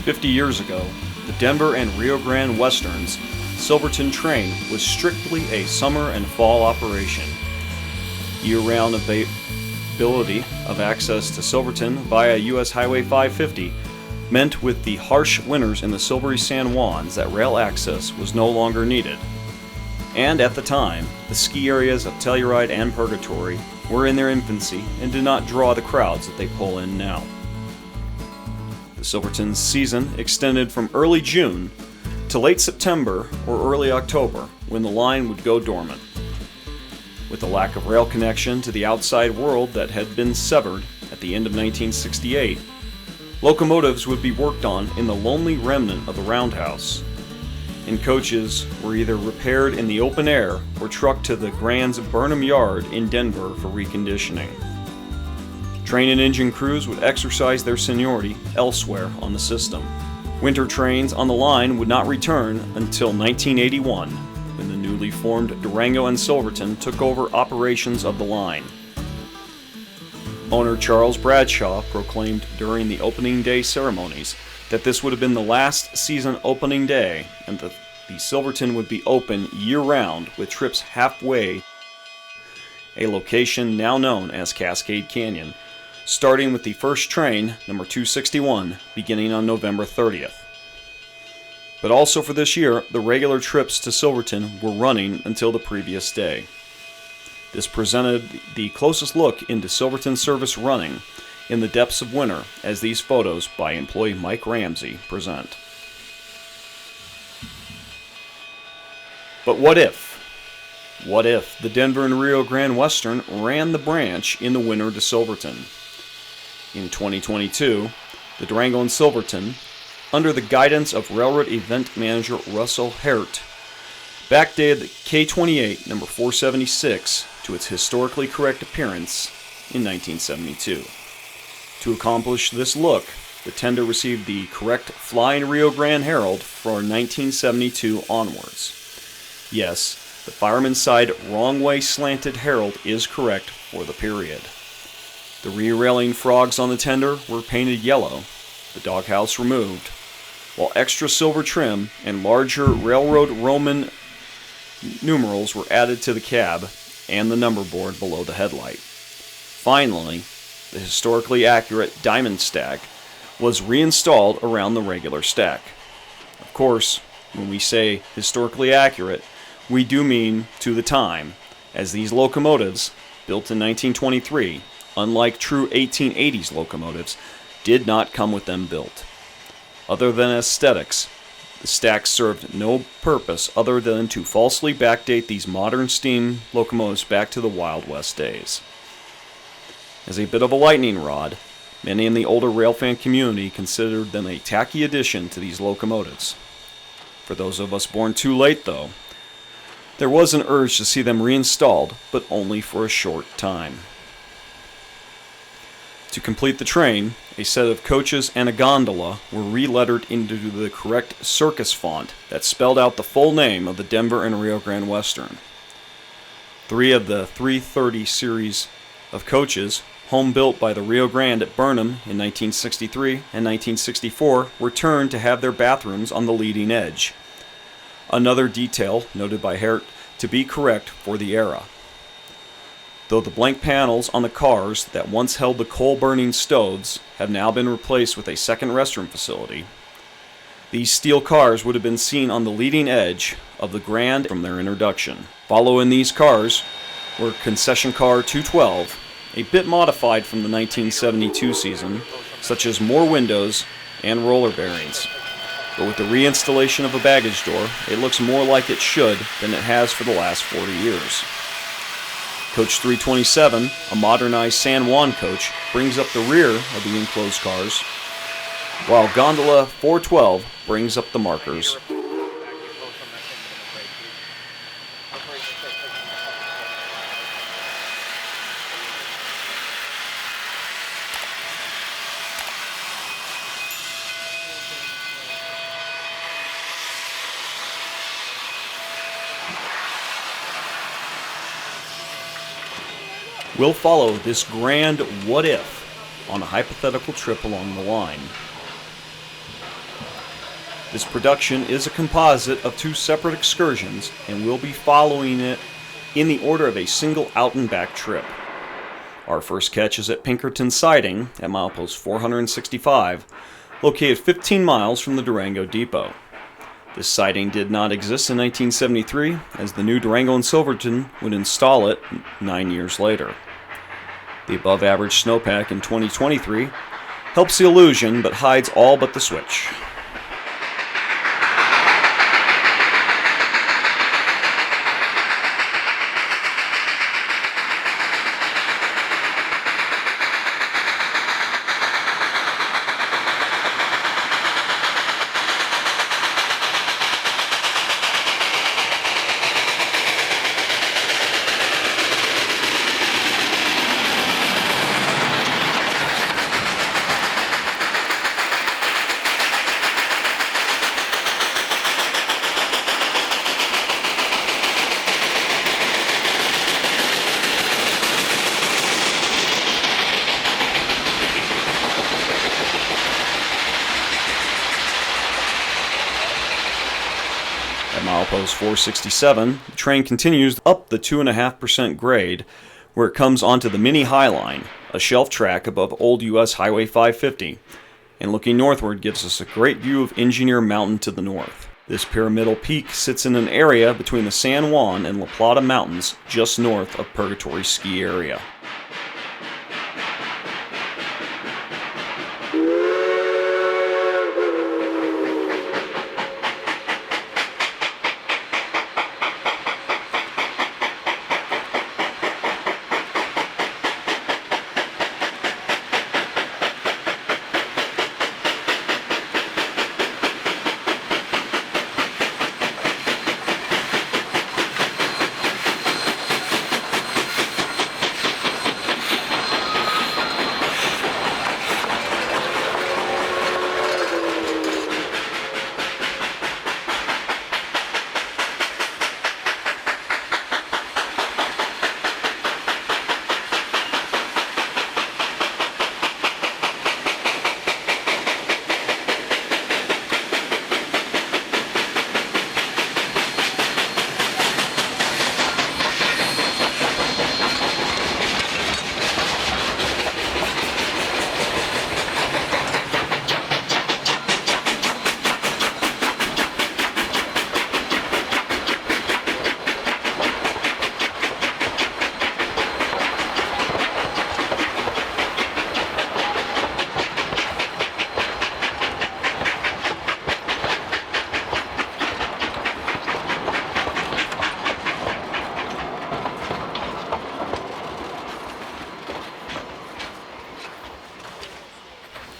50 years ago, the Denver and Rio Grande Western's Silverton Train was strictly a summer and fall operation. Year-round availability of access to Silverton via US Highway 550 meant with the harsh winters in the Silvery San Juans that rail access was no longer needed. And at the time, the ski areas of Telluride and Purgatory were in their infancy and did not draw the crowds that they pull in now. The Silverton season extended from early June to late September or early October, when the line would go dormant. With the lack of rail connection to the outside world that had been severed at the end of 1968, locomotives would be worked on in the lonely remnant of the roundhouse, and coaches were either repaired in the open air or trucked to the Grande's Burnham yard in Denver for reconditioning. Train and engine crews would exercise their seniority elsewhere on the system. Winter trains on the line would not return until 1981, when the newly formed Durango and Silverton took over operations of the line. Owner Charles Bradshaw proclaimed during the opening day ceremonies that this would have been the last season opening day and that the Silverton would be open year-round with trips halfway, a location now known as Cascade Canyon, starting with the first train, number 261, beginning on November 30th. But also for this year, the regular trips to Silverton were running until the previous day. This presented the closest look into Silverton service running in the depths of winter, as these photos by employee Mike Ramsey present. But what if? What if the Denver and Rio Grande Western ran the branch in the winter to Silverton? In 2022, the Durango and Silverton, under the guidance of Railroad Event Manager Russell Hert, backdated the K-28 number 476 to its historically correct appearance in 1972. To accomplish this look, the tender received the correct Flying Rio Grande Herald for 1972 onwards. Yes, the fireman's side wrong way slanted herald is correct for the period. The re-railing frogs on the tender were painted yellow, the doghouse removed, while extra silver trim and larger railroad Roman numerals were added to the cab and the number board below the headlight. Finally, the historically accurate diamond stack was reinstalled around the regular stack. Of course, when we say historically accurate, we do mean to the time, as these locomotives, built in 1923, unlike true 1880s locomotives, did not come with them built. Other than aesthetics, the stacks served no purpose other than to falsely backdate these modern steam locomotives back to the Wild West days. As a bit of a lightning rod, many in the older railfan community considered them a tacky addition to these locomotives. For those of us born too late, though, there was an urge to see them reinstalled, but only for a short time. To complete the train, a set of coaches and a gondola were re-lettered into the correct circus font that spelled out the full name of the Denver and Rio Grande Western. 3 of the 330 series of coaches, home built by the Rio Grande at Burnham in 1963 and 1964, were turned to have their bathrooms on the leading edge. Another detail noted by Hert to be correct for the era. Though the blank panels on the cars that once held the coal-burning stoves have now been replaced with a second restroom facility, these steel cars would have been seen on the leading edge of the Grand from their introduction. Following these cars were Concession Car 212, a bit modified from the 1972 season, such as more windows and roller bearings. But with the reinstallation of a baggage door, it looks more like it should than it has for the last 40 years. Coach 327, a modernized San Juan coach, brings up the rear of the enclosed cars, while Gondola 412 brings up the markers. We'll follow this grand what if on a hypothetical trip along the line. This production is a composite of two separate excursions and will be following it in the order of a single out and back trip. Our first catch is at Pinkerton Siding at milepost 465, located 15 miles from the Durango depot. This siding did not exist in 1973, as the new Durango and Silverton would install it 9 years later. The above average snowpack in 2023 helps the illusion but hides all but the switch. At milepost 467, the train continues up the 2.5% grade, where it comes onto the Mini High Line, a shelf track above Old U.S. Highway 550, and looking northward gives us a great view of Engineer Mountain to the north. This pyramidal peak sits in an area between the San Juan and La Plata Mountains, just north of Purgatory ski area.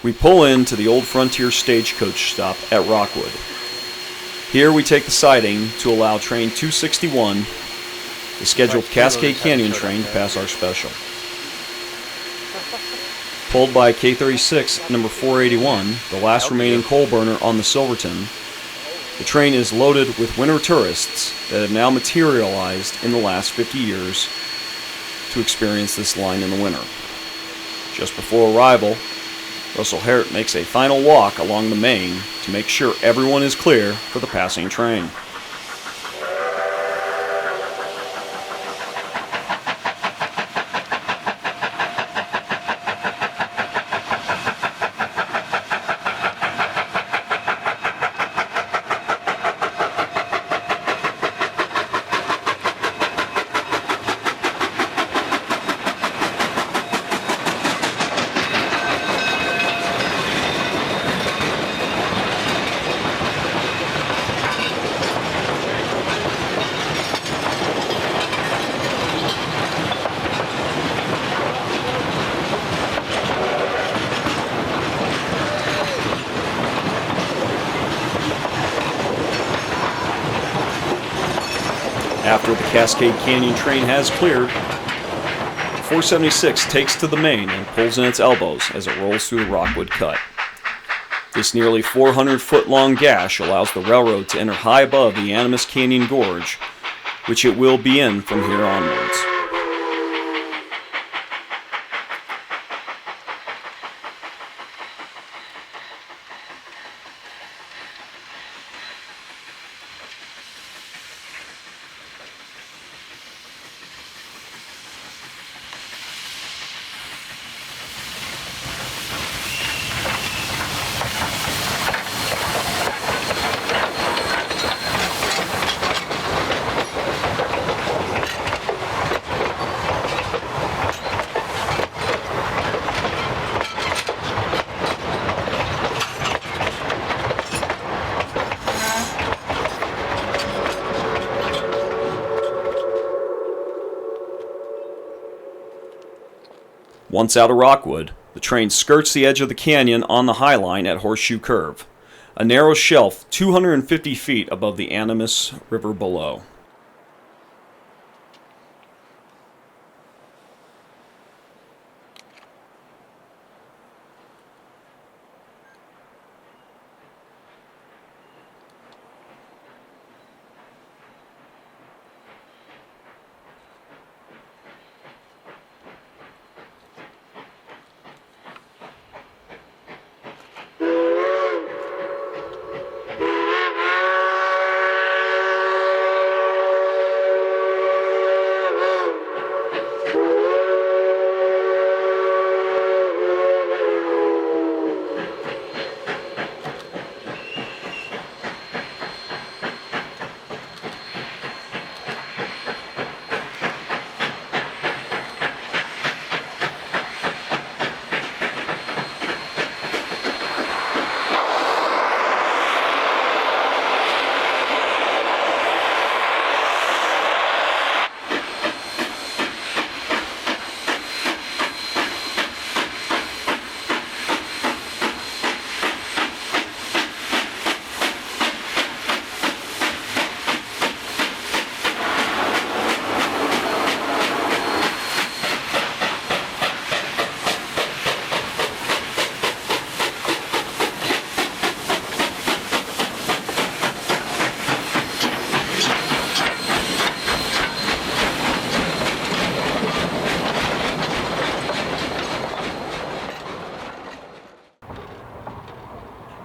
We pull into the Old Frontier Stagecoach stop at Rockwood. Here we take the siding to allow train 261, the scheduled Cascade Canyon train, to pass our special. Pulled by K36 number 481, the last remaining coal burner on the Silverton, the train is loaded with winter tourists that have now materialized in the last 50 years to experience this line in the winter. Just before arrival, Russell Harrett makes a final walk along the main to make sure everyone is clear for the passing train. After the Cascade Canyon train has cleared, 476 takes to the main and pulls in its elbows as it rolls through the Rockwood Cut. This nearly 400-foot-long gash allows the railroad to enter high above the Animas Canyon Gorge, which it will be in from here onwards. Once out of Rockwood, the train skirts the edge of the canyon on the High Line at Horseshoe Curve, a narrow shelf 250 feet above the Animas River below.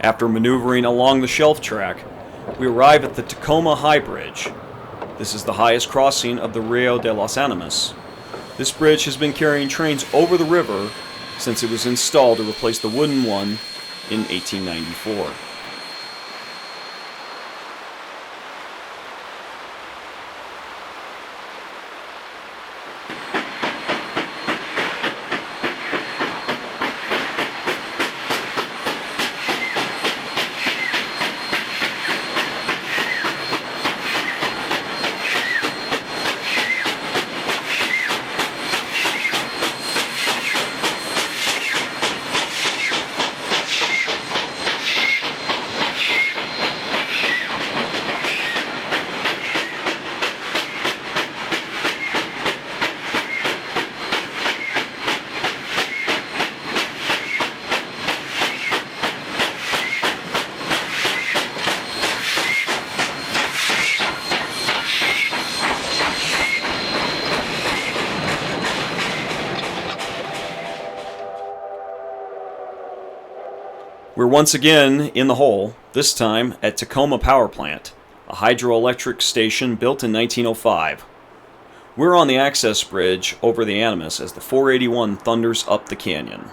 After maneuvering along the shelf track, we arrive at the Tacoma High Bridge. This is the highest crossing of the Rio de las Animas. This bridge has been carrying trains over the river since it was installed to replace the wooden one in 1894. We're once again in the hole, this time at Tacoma Power Plant, a hydroelectric station built in 1905. We're on the access bridge over the Animas as the 481 thunders up the canyon.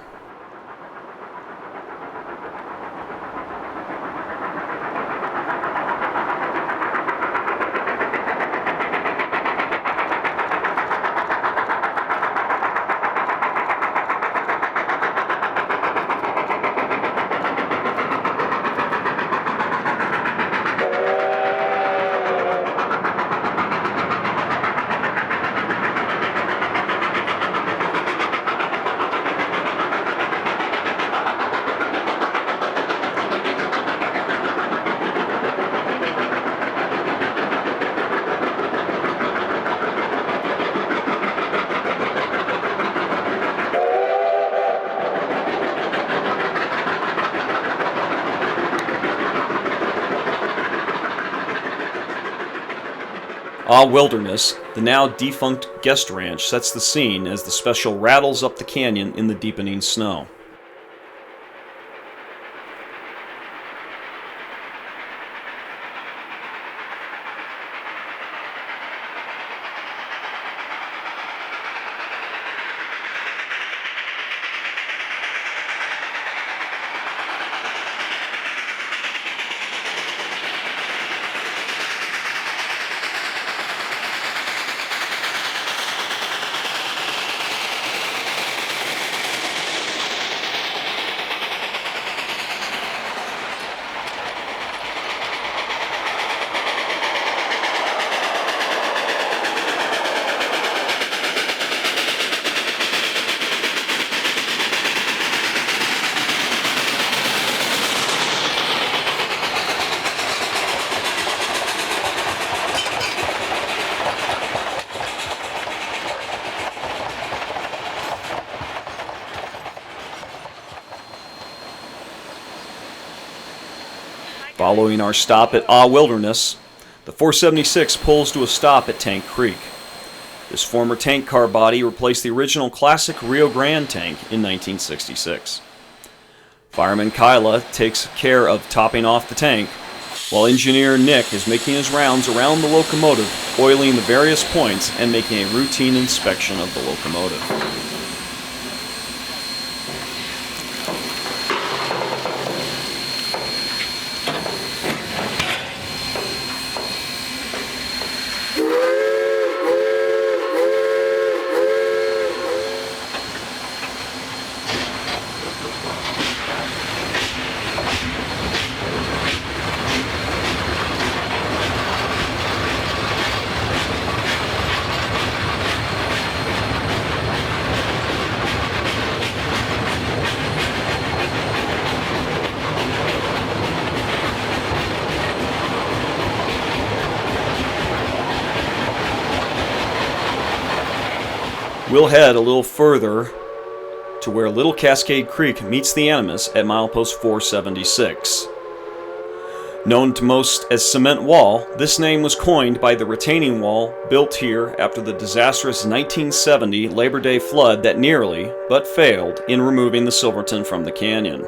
Wilderness, the now defunct guest ranch, sets the scene as the special rattles up the canyon in the deepening snow. Following our stop at Wilderness, the 476 pulls to a stop at Tank Creek. This former tank car body replaced the original classic Rio Grande tank in 1966. Fireman Kyla takes care of topping off the tank, while engineer Nick is making his rounds around the locomotive, oiling the various points and making a routine inspection of the locomotive. We'll head a little further to where Little Cascade Creek meets the Animas at milepost 476. Known to most as Cement Wall, this name was coined by the retaining wall built here after the disastrous 1970 Labor Day flood that nearly, but failed, in removing the Silverton from the canyon.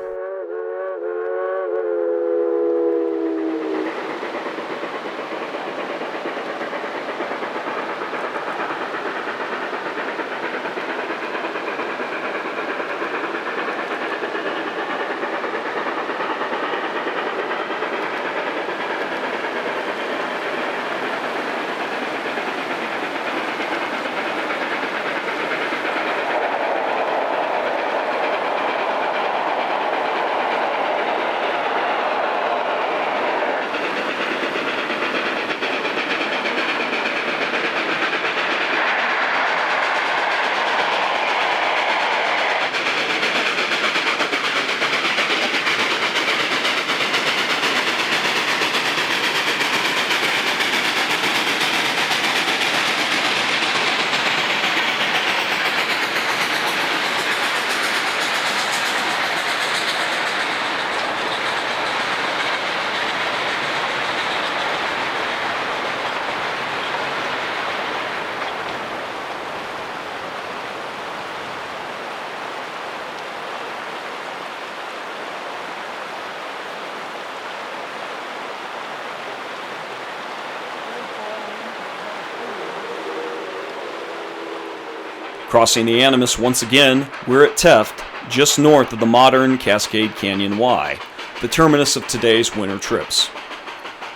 Crossing the Animas once again, we're at Teft, just north of the modern Cascade Canyon Y, the terminus of today's winter trips.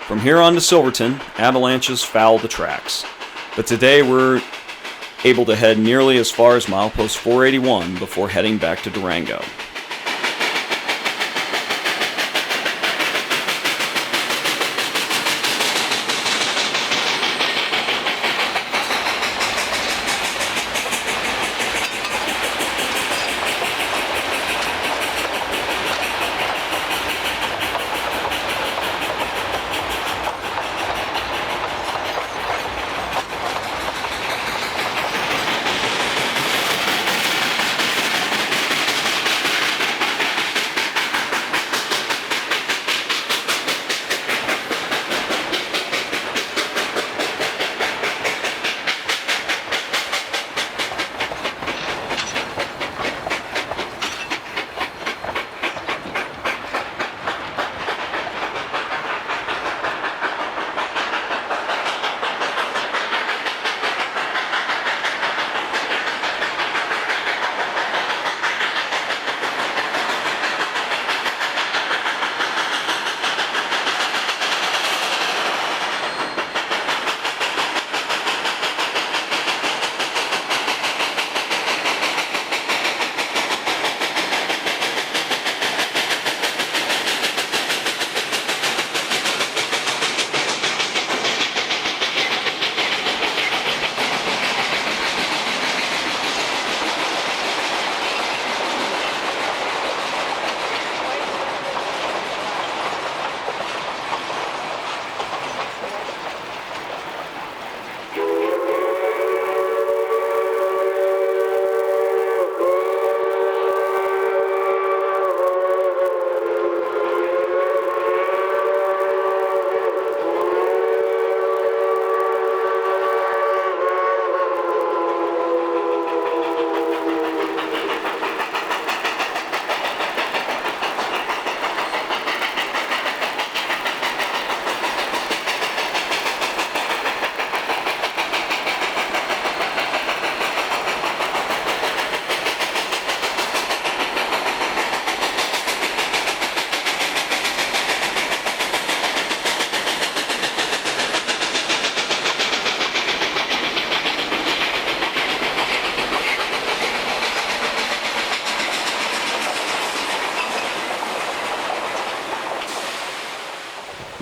From here on to Silverton, avalanches foul the tracks, but today we're able to head nearly as far as milepost 481 before heading back to Durango.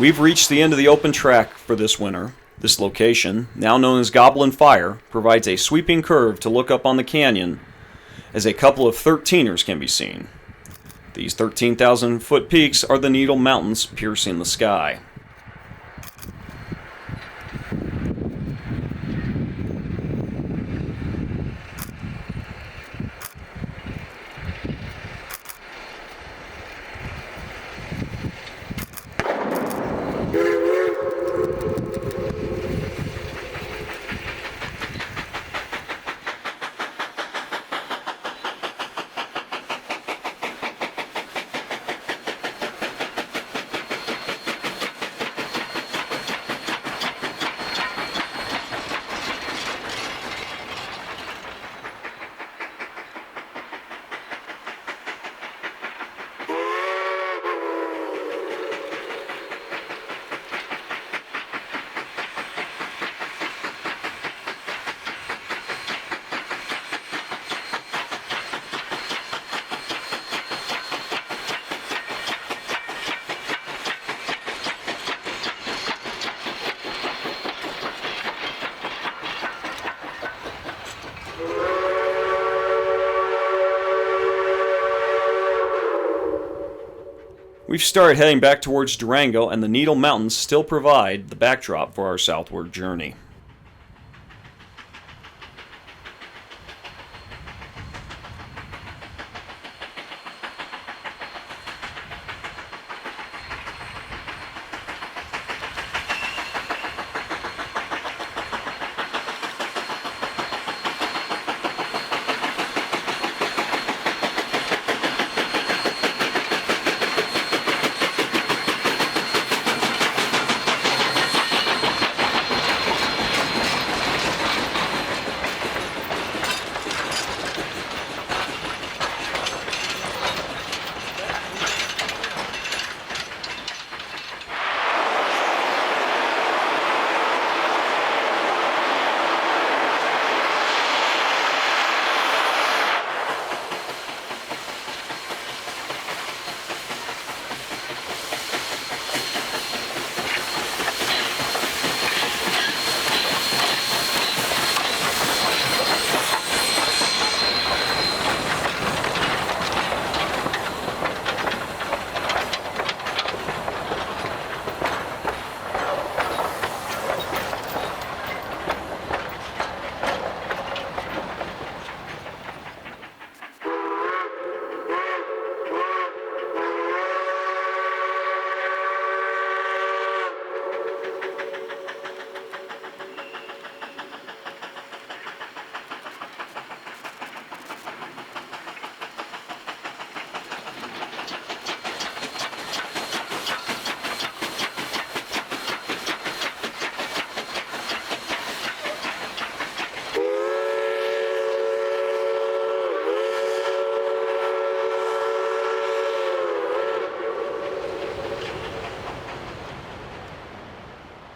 We've reached the end of the open track for this winter. This location, now known as Goblin Fire, provides a sweeping curve to look up on the canyon as a couple of 13ers can be seen. These 13,000-foot peaks are the Needle Mountains piercing the sky. We've started heading back towards Durango, and the Needle Mountains still provide the backdrop for our southward journey.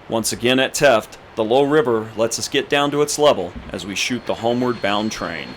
Once again at Teft, the low river lets us get down to its level as we shoot the homeward bound train.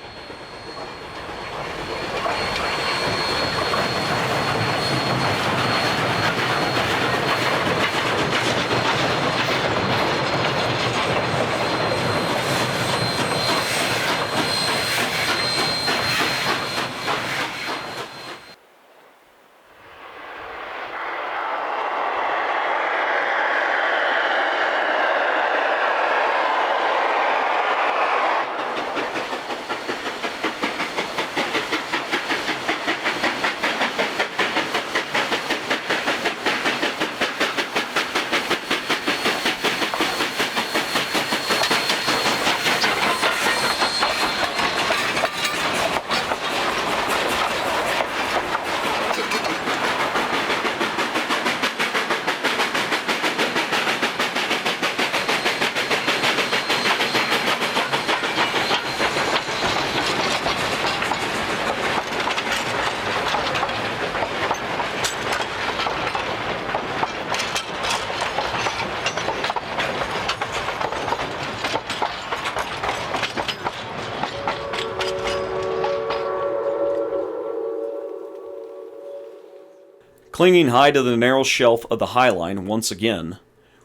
Clinging high to the narrow shelf of the High Line once again,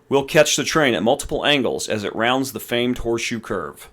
we'll catch the train at multiple angles as it rounds the famed horseshoe curve.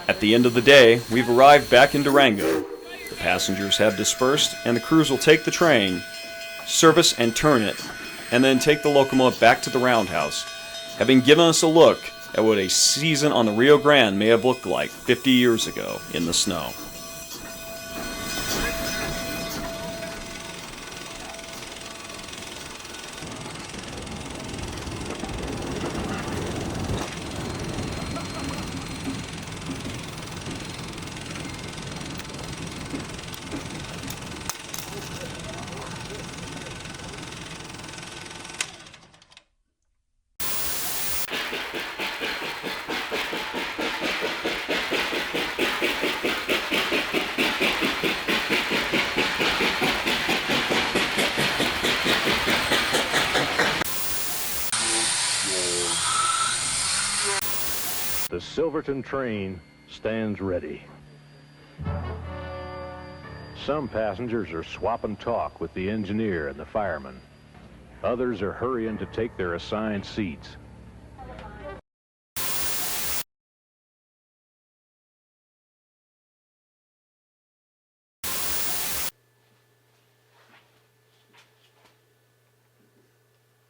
At the end of the day, we've arrived back in Durango. The passengers have dispersed, and the crews will take the train, service and turn it, and then take the locomotive back to the roundhouse, having given us a look at what a season on the Rio Grande may have looked like 50 years ago in the snow. Silverton Train stands ready. Some passengers are swapping talk with the engineer and the fireman. Others are hurrying to take their assigned seats.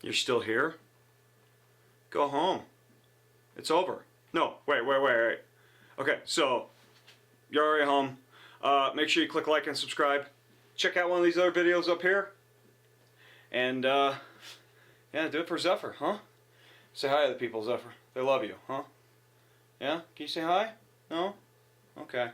You're still here? Go home. It's over. No, wait. Okay, so you're already home. Make sure you click like and subscribe. Check out one of these other videos up here. And yeah, do it for Zephyr, huh? Say hi to the people, Zephyr. They love you, huh? Yeah? Can you say hi? No? Okay.